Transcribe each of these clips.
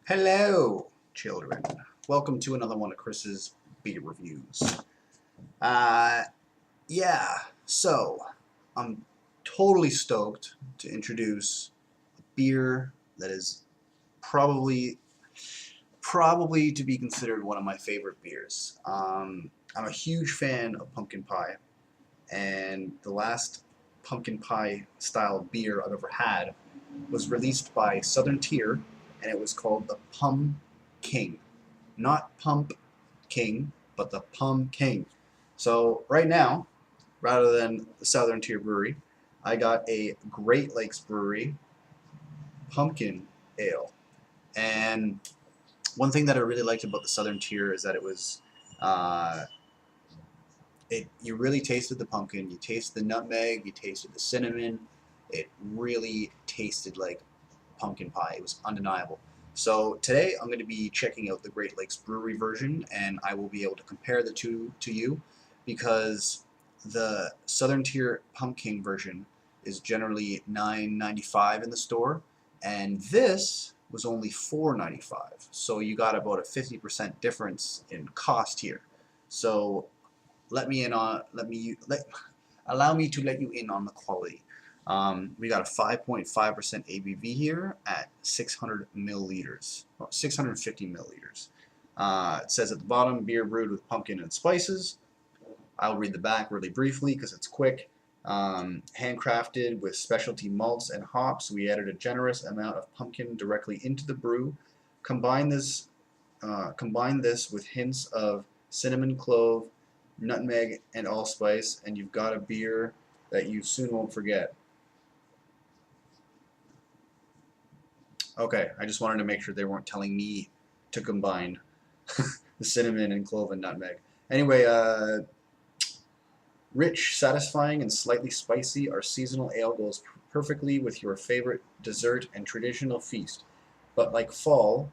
Hello, children. Welcome to another one of Chris's beer reviews. Uh, yeah, so I'm totally stoked to introduce a beer that is probably to be considered one of my favorite beers. I'm a huge fan of pumpkin pie, and the last pumpkin pie style beer I've ever had was released by Southern Tier, and it was called the Pum King. Not Pump King, but the Pum King. So right now, rather than the Southern Tier Brewery, I got a Great Lakes Brewery Pumpkin Ale. And one thing that I really liked about the Southern Tier is that it was, uh, you really tasted the pumpkin, you tasted the nutmeg, you tasted the cinnamon. It really tasted like pumpkin pie. It was undeniable. So today I'm going to be checking out the Great Lakes Brewery version, and I will be able to compare the two to you because the Southern Tier Pumpkin version is generally $9.95 in the store, and this was only $4.95. So you got about a 50% difference in cost here. So allow me to let you in on the quality. We got a 5.5% ABV here at 600 milliliters, 650 milliliters. It says at the bottom, beer brewed with pumpkin and spices. I'll read the back really briefly because it's quick. Handcrafted with specialty malts and hops, we added a generous amount of pumpkin directly into the brew. Combine this with hints of cinnamon, clove, nutmeg, and allspice, and you've got a beer that you soon won't forget. Okay, I just wanted to make sure they weren't telling me to combine the cinnamon and clove and nutmeg. Anyway, rich, satisfying, and slightly spicy, our seasonal ale goes perfectly with your favorite dessert and traditional feast. But like fall,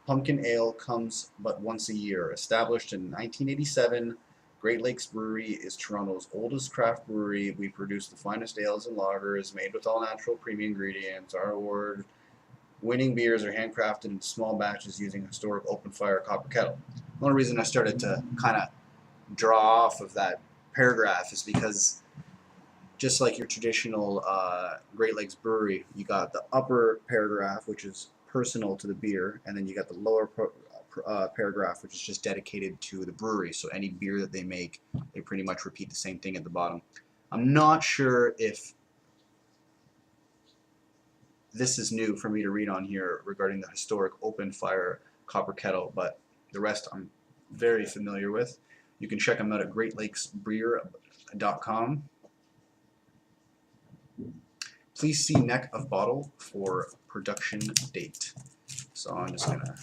pumpkin ale comes but once a year. Established in 1987, Great Lakes Brewery is Toronto's oldest craft brewery. We produce the finest ales and lagers made with all natural premium ingredients. Our award-winning beers are handcrafted in small batches using a historic open-fire copper kettle. One reason I started to kind of draw off of that paragraph is because just like your traditional Great Lakes Brewery, you got the upper paragraph, which is personal to the beer, and then you got the lower paragraph, which is just dedicated to the brewery. So any beer that they make, they pretty much repeat the same thing at the bottom. I'm not sure if this is new for me to read on here regarding the historic open fire copper kettle, but the rest I'm very familiar with. You can check them out at greatlakesbeer.com. Please see neck of bottle for production date. So I'm just going to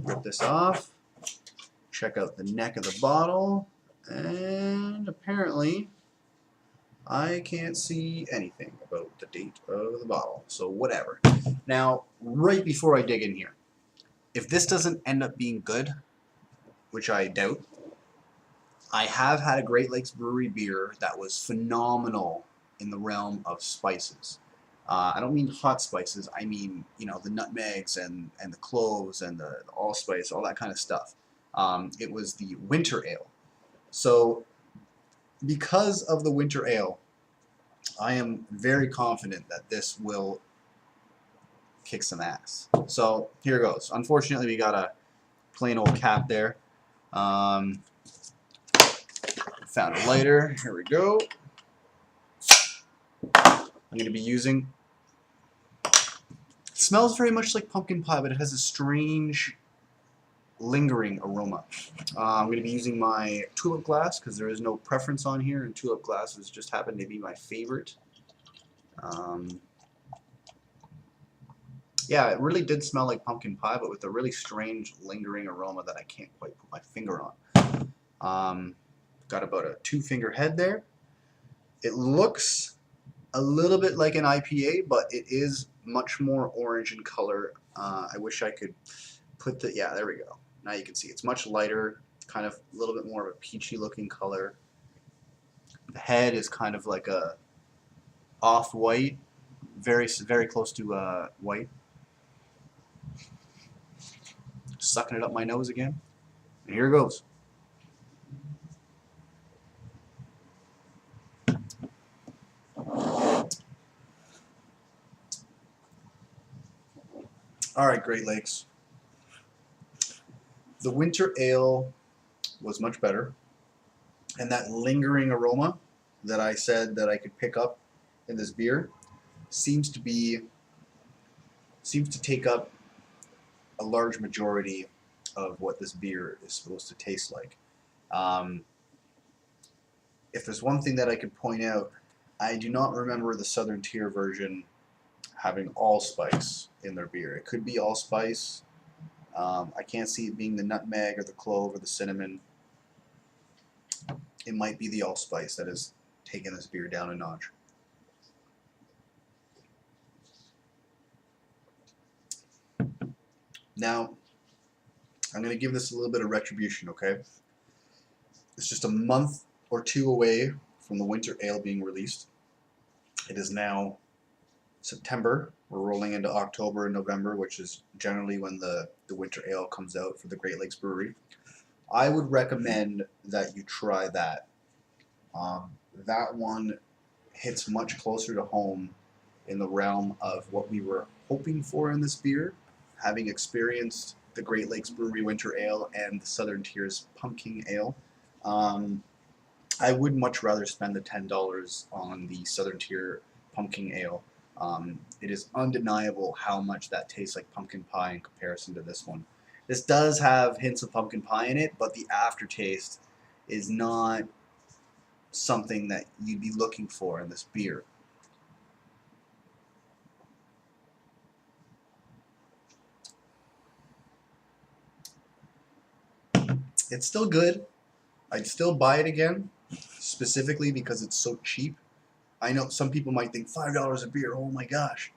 rip this off, check out the neck of the bottle, and apparently I can't see anything about the date of the bottle, so whatever. Now, right before I dig in here, if this doesn't end up being good, which I doubt, I have had a Great Lakes Brewery beer that was phenomenal in the realm of spices. I don't mean hot spices, I mean, you know, the nutmegs and the cloves and the allspice, all that kind of stuff. It was the winter ale. So because of the winter ale, I am very confident that this will kick some ass. So here goes. Unfortunately, we got a plain old cap there. Found a lighter. Here we go. I'm going to be using... It smells very much like pumpkin pie, but it has a strange lingering aroma. I'm going to be using my tulip glass because there is no preference on here, and tulip glasses just happen to be my favorite. Yeah, it really did smell like pumpkin pie, but with a really strange lingering aroma that I can't quite put my finger on. Got about a 2-finger head there. It looks a little bit like an IPA, but it is much more orange in color. I wish I could put the... Yeah, there we go. Now you can see it's much lighter, kind of a little bit more of a peachy looking color. The head is kind of like a off-white, very close to white. sucking it up my nose again. And here goes. Alright, Great Lakes. The winter ale was much better. And that lingering aroma that I said that I could pick up in this beer seems to take up a large majority of what this beer is supposed to taste like. If there's one thing that I could point out, I do not remember the Southern Tier version having allspice in their beer. It could be allspice. I can't see it being the nutmeg or the clove or the cinnamon. It might be the allspice that has taken this beer down a notch. Now, I'm going to give this a little bit of retribution, okay? It's just a month or two away from the winter ale being released. It is now September. We're rolling into October and November, which is generally when the winter ale comes out for the Great Lakes Brewery. I would recommend that you try that. That one hits much closer to home in the realm of what we were hoping for in this beer, having experienced the Great Lakes Brewery Winter Ale and the Southern Tier's Pumpkin Ale. I would much rather spend the $10 on the Southern Tier Pumpkin Ale. It is undeniable how much that tastes like pumpkin pie in comparison to this one. This does have hints of pumpkin pie in it, but the aftertaste is not something that you'd be looking for in this beer. It's still good. I'd still buy it again, specifically because it's so cheap. I know some people might think $5 a beer, oh my gosh.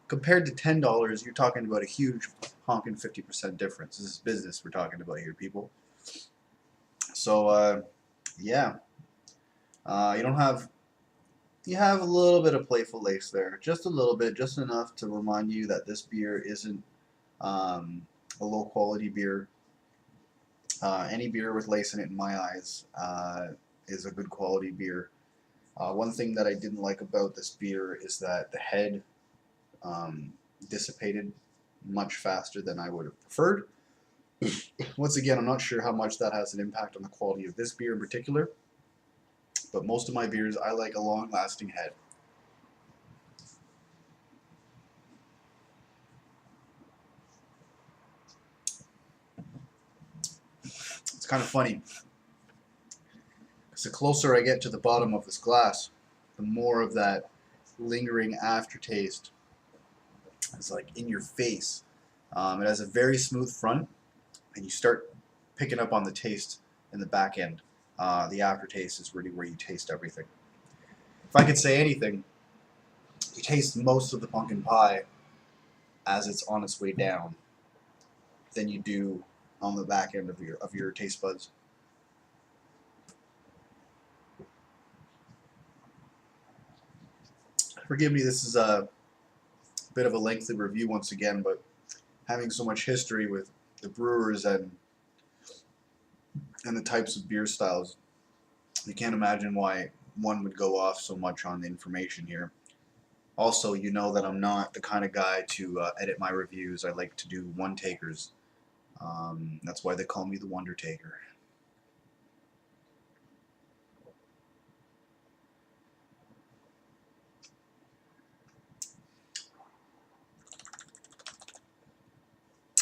Compared to $10, you're talking about a huge honking 50% difference. This is business we're talking about here, people. So, yeah. You have a little bit of playful lace there. Just a little bit, just enough to remind you that this beer isn't a low quality beer. Any beer with lace in it, in my eyes, is a good quality beer. One thing that I didn't like about this beer is that the head dissipated much faster than I would have preferred. Once again, I'm not sure how much that has an impact on the quality of this beer in particular, but most of my beers, I like a long-lasting head. It's kind of funny, because the closer I get to the bottom of this glass, the more of that lingering aftertaste is like in your face. It has a very smooth front, and you start picking up on the taste in the back end. The aftertaste is really where you taste everything. If I could say anything, you taste most of the pumpkin pie as it's on its way down than you do on the back end of your taste buds. Forgive me, this is a bit of a lengthy review once again, but having so much history with the brewers and the types of beer styles, you can't imagine why one would go off so much on the information here. Also, you know that I'm not the kind of guy to edit my reviews. I like to do one-takers. That's why they call me the Wonder Taker.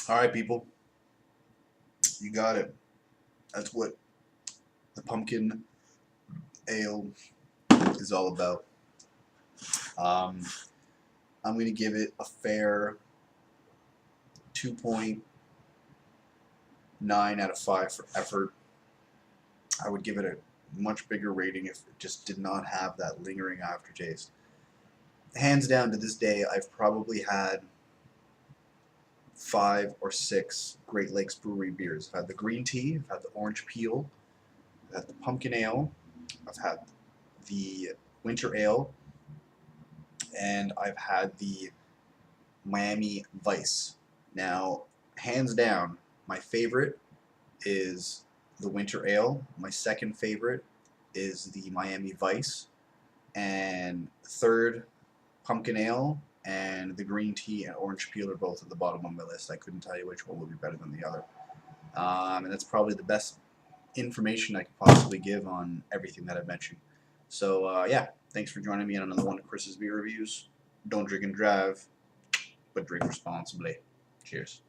Alright, people. You got it. That's what the pumpkin ale is all about. I'm going to give it a fair 2.9 out of 5 for effort. I would give it a much bigger rating if it just did not have that lingering aftertaste. Hands down, to this day, I've probably had 5 or 6 Great Lakes Brewery beers. I've had the green tea, I've had the orange peel, I've had the pumpkin ale, I've had the winter ale, and I've had the Miami Vice. Now, hands down, My favorite is the Winter Ale. My second favorite is the Miami Vice. And third, Pumpkin Ale and the green tea and orange peel are both at the bottom of my list. I couldn't tell you which one would be better than the other. And that's probably the best information I could possibly give on everything that I've mentioned. So yeah, thanks for joining me on another one of Chris's beer reviews. Don't drink and drive, but drink responsibly. Cheers.